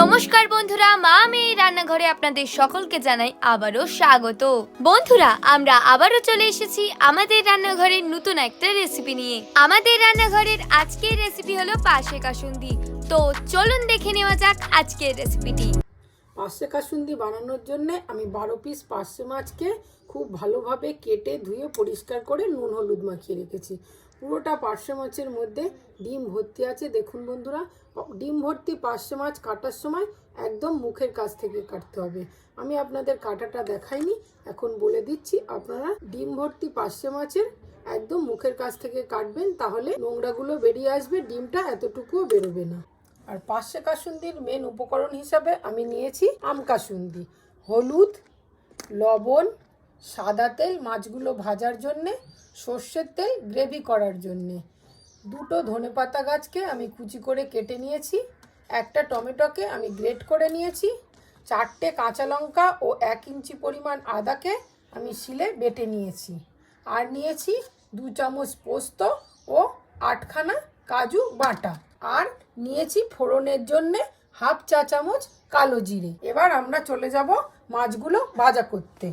নমস্কার বন্ধুরা, মা মেয়ে রান্নাঘরে আপনাদের সকলকে জানাই আবারও স্বাগত। বন্ধুরা, আমরা আবারও চলে এসেছি আমাদের রান্নাঘরের নতুন একটা রেসিপি নিয়ে। আমাদের রান্নাঘরের আজকের রেসিপি হলো পার্শে কাসুন্দি। তো চলুন দেখে নেওয়া যাক আজকের রেসিপিটি। পার্শে কাসুন্দি বানানোর জন্য আমি 12 পিস পার্শে মাছকে খুব ভালোভাবে কেটে ধুয়ে পরিষ্কার করে নুন হলুদ মাখিয়ে রেখেছি। পুরোটা পার্শে মাছের মধ্যে ডিম ভর্তি আছে। দেখুন বন্ধুরা, ডিম ভর্তি পার্শে মাছ কাটার সময় একদম মুখের কাছ থেকে কাটতে হবে। আমি আপনাদের কাটাটা দেখাইনি, এখন বলে দিচ্ছি। আপনারা ডিম ভর্তি পার্শে মাছের একদম মুখের কাছ থেকে কাটবেন, তাহলে নোংরাগুলো বেরিয়ে আসবে, ডিমটা এতটুকুও বেরোবে না। আর পার্শে কাসুন্দির মেন উপকরণ হিসাবে আমি নিয়েছি আম কাসুন্দি, হলুদ, লবণ, সাদা তেল মাছগুলো ভাজার জন্যে, সর্ষের তেল গ্রেভি করার জন্যে, দুটো ধনেপাতা গাছকে আমি কুচি করে কেটে নিয়েছি, একটা টমেটোকে আমি গ্রেট করে নিয়েছি, 4টে কাঁচা লঙ্কা ও 1 ইঞ্চি পরিমাণ আদাকে আমি শিলে বেটে নিয়েছি, আর নিয়েছি 2 চামচ পোস্ত ও 8খানা কাজু বাটা, আর নিয়েছি ফোড়নের জন্যে 1/2 চা চামচ কালো জিরে। এবার আমরা চলে যাব মাছগুলো ভাজা করতে।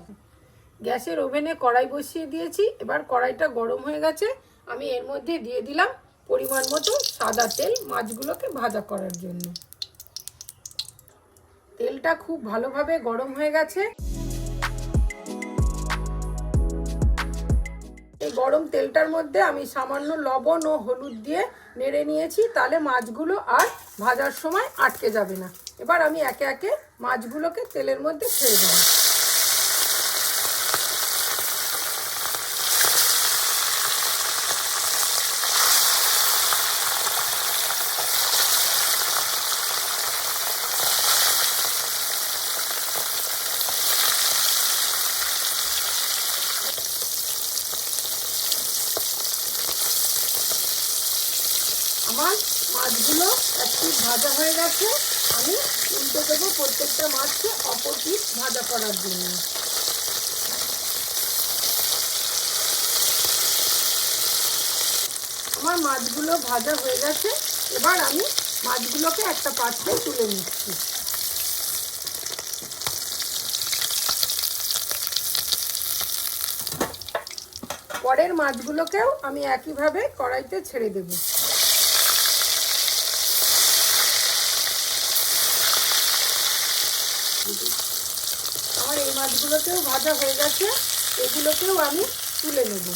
গ্যাসের ওভেনে কড়াই বসিয়ে দিয়েছি। এবার কড়াইটা গরম হয়ে গেছে, আমি এর মধ্যে দিয়ে দিলাম পরিমাণ মতো সাদা তেল মাছগুলোকে ভাজা করার জন্য। তেলটা খুব ভালোভাবে গরম হয়ে গেছে। এই গরম তেলটার মধ্যে আমি সামান্য লবণ ও হলুদ দিয়ে নেড়ে নিয়েছি, তাহলে মাছগুলো আর ভাজার সময় আটকে যাবে না। এবার আমি একে একে মাছগুলোকে তেলের মধ্যে ছেড়ে দেব। আমার মাছগুলো এক পিস ভাজা হয়ে গেছে, আমি উল্টে দেবো প্রত্যেকটা মাছকে অপর পিস ভাজা করার জন্য। আমার মাছগুলো ভাজা হয়ে গেছে, এবার আমি মাছগুলোকে একটা পাত্রে তুলে নিচ্ছি। পরের মাছগুলোকেও আমি একইভাবে কড়াইতে ছেড়ে দেব। আমার এই মাছগুলোকেও ভাজা হয়ে গেছে, এগুলোকেও আমি তুলে নেব।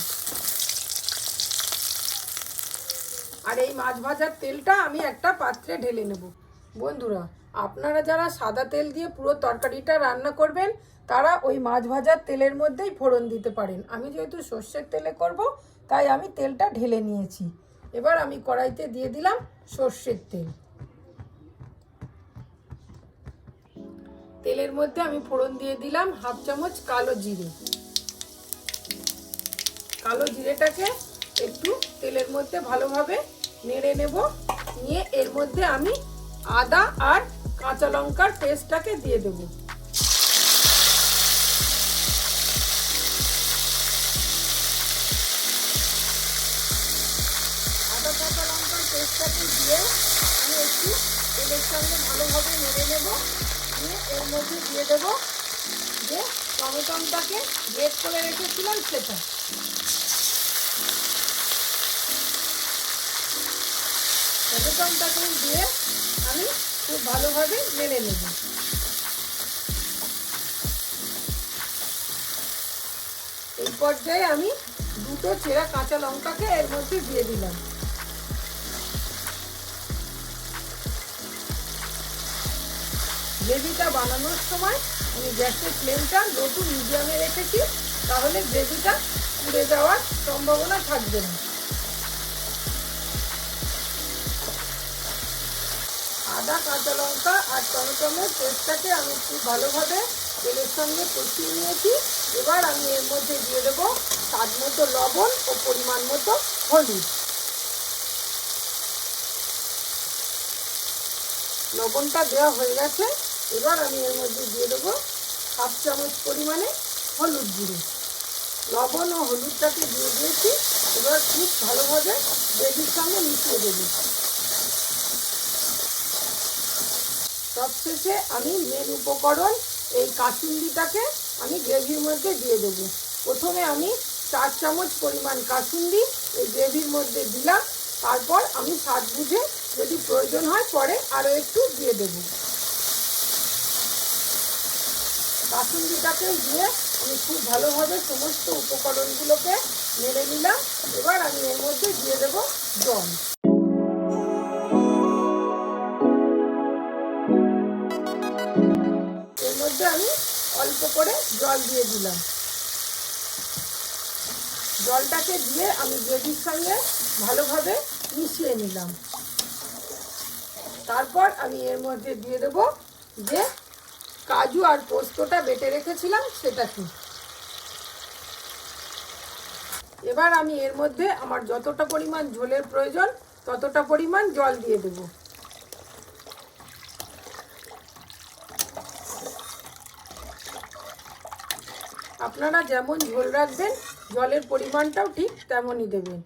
আর এই মাছ ভাজার তেলটা আমি একটা পাত্রে ঢেলে নেব। বন্ধুরা, আপনারা যারা সাদা তেল দিয়ে পুরো তরকারিটা রান্না করবেন, তারা ওই মাছ ভাজার তেলের মধ্যেই ফোড়ন দিতে পারেন। আমি যেহেতু সর্ষের তেলে করব, তাই আমি তেলটা ঢেলে নিয়েছি। এবার আমি কড়াইতে দিয়ে দিলাম সর্ষের তেল। তেলের মধ্যে আমি ফোড়ন দিয়ে দিলাম 1/2 চামচ কালো জিরে। কালো জিরেটাকে একটু তেলের মধ্যে ভালোভাবে নেড়ে নেব। নিয়ে এর মধ্যে আমি আদা আর কাঁচা লঙ্কার পেস্টটাকে দিয়ে দেব। আদা কাঁচা লঙ্কার পেস্টটাকে দিয়ে আমি একটু তেলের সঙ্গে ভালোভাবে নেড়ে নেব। নিয়ে এর মধ্যে দিয়ে দেব যে টমেটোটাকে গ্রেট করে রেখেছিলাম সেটা। টমেটোটাকে দিয়ে আমি খুব ভালোভাবে নেড়ে নেব। এই পর্যায়ে আমি 2টো চেরা কাঁচা লঙ্কাকে এর মধ্যে দিয়ে দিলাম। গ্রেভিটা বানানোর সময় আমি গ্যাসের ফ্লেমটা লো টু মিডিয়ামে রেখেছি, তাহলে গ্রেভিটা পুড়ে যাওয়ার সম্ভাবনা থাকবে না। আদা কাঁচা লঙ্কা আর টমেটোর পেস্টটাকে আমি খুব ভালোভাবে তেলের সঙ্গে কষিয়ে নিয়েছি। এবার আমি এর মধ্যে দিয়ে দেবো স্বাদ মতো লবণ ও পরিমাণ মতো হলুদ। লবণটা দেওয়া হয়ে গেছে, এবার আমি এর মধ্যে দিয়ে দেবো 1/2 চামচ পরিমাণে হলুদ গুঁড়ো। লবণ ও হলুদটাকে দিয়ে দিয়েছি, এবার খুব ভালোভাবে গ্রেভির সঙ্গে মিশিয়ে দেবো। সবশেষে আমি মেন উপকরণ এই কাসুন্দিটাকে আমি গ্রেভির মধ্যে দিয়ে দেবো। প্রথমে আমি 4 চামচ পরিমাণ কাসুন্দি এই গ্রেভির মধ্যে দিলাম। তারপর আমি স্বাদ বুঝে যদি প্রয়োজন হয় পরে আরও একটু দিয়ে দেবো। কাসুন্দিটাকে দিয়ে আমি খুব ভালোভাবে সমস্ত উপকরণগুলোকে নেড়ে নিলাম। এবার আমি এর মধ্যে দিয়ে দেবো জল। এর মধ্যে আমি অল্প করে জল দিয়ে দিলাম। জলটাকে দিয়ে আমি গ্রেভির সঙ্গে ভালোভাবে মিশিয়ে নিলাম। তারপর আমি এর মধ্যে দিয়ে দেবো যে কাজু আর পোস্তটা বেটে রেখেছিলাম সেটাকে। এবার আমি এর মধ্যে আমার যতটা পরিমাণ ঝোলের প্রয়োজন ততটা পরিমাণ জল দিয়ে দেব। আপনারা যেমন ঝোল রাখবেন জলের পরিমাণটাও ঠিক তেমনই দেবেন।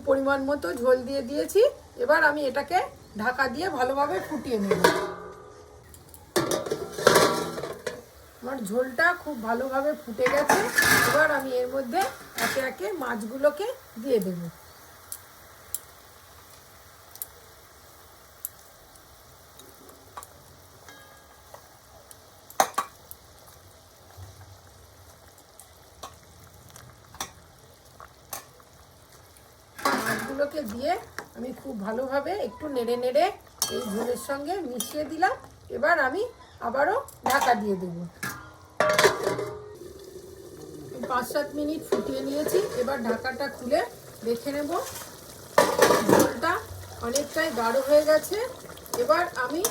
পরিমাণ মতো ঝোল দিয়ে দিয়েছি। এবার আমি এটাকে ঢাকা দিয়ে ভালোভাবে ফুটিয়ে নেব। আমার ঝোলটা খুব ভালোভাবে ফুটে গেছে। এবার আমি এর মধ্যে একে একে মাছগুলোকে দিয়ে দেব। মাছগুলোকে দিয়ে আমি খুব ভালোভাবে একটু নেড়ে নেড়ে এই ঝোলের সঙ্গে মিশিয়ে দিলাম। এবার আমি আবারও ঢাকা দিয়ে দেব। 5-7 মিনিট ফুটিয়ে নিয়েছি। এবার ঢাকাটা খুলে দেখে নেব। ঝোলটা অনেকটাই গাঢ় হয়ে গেছে। এবার আমি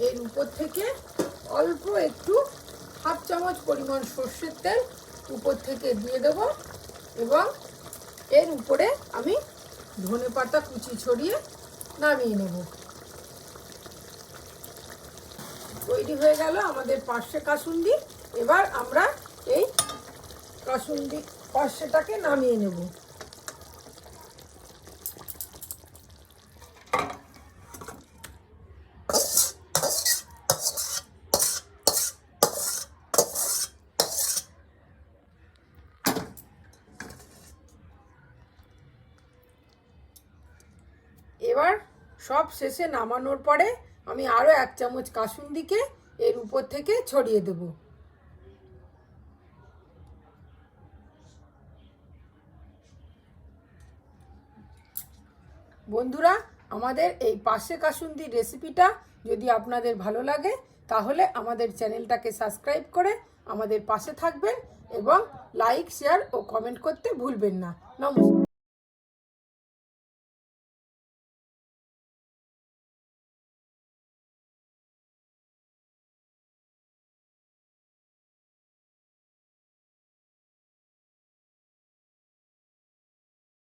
এর উপর থেকে অল্প একটু 1/2 চামচ পরিমাণ সর্ষের তেল উপর থেকে দিয়ে দেব এবং এর উপরে আমি ধনেপাতা কুচি ছড়িয়ে নামিয়ে নেব। তৈরি হয়ে গেল আমাদের পার্শে কাসুন্দি। এবার আমরা এই পার্শেটাকে নামিয়ে নেব। এবার সব শেষে নামানোর পরে আমি আরও 1 চামচ কাসুন্দিকে এর উপর থেকে ছড়িয়ে দেব। বন্ধুরা, আমাদের এই পার্শে কাসুন্দির রেসিপিটা যদি আপনাদের ভালো লাগে তাহলে আমাদের চ্যানেলটাকে সাবস্ক্রাইব করে আমাদের পাশে থাকবেন এবং লাইক, শেয়ার ও কমেন্ট করতে ভুলবেন না। নমস্কার।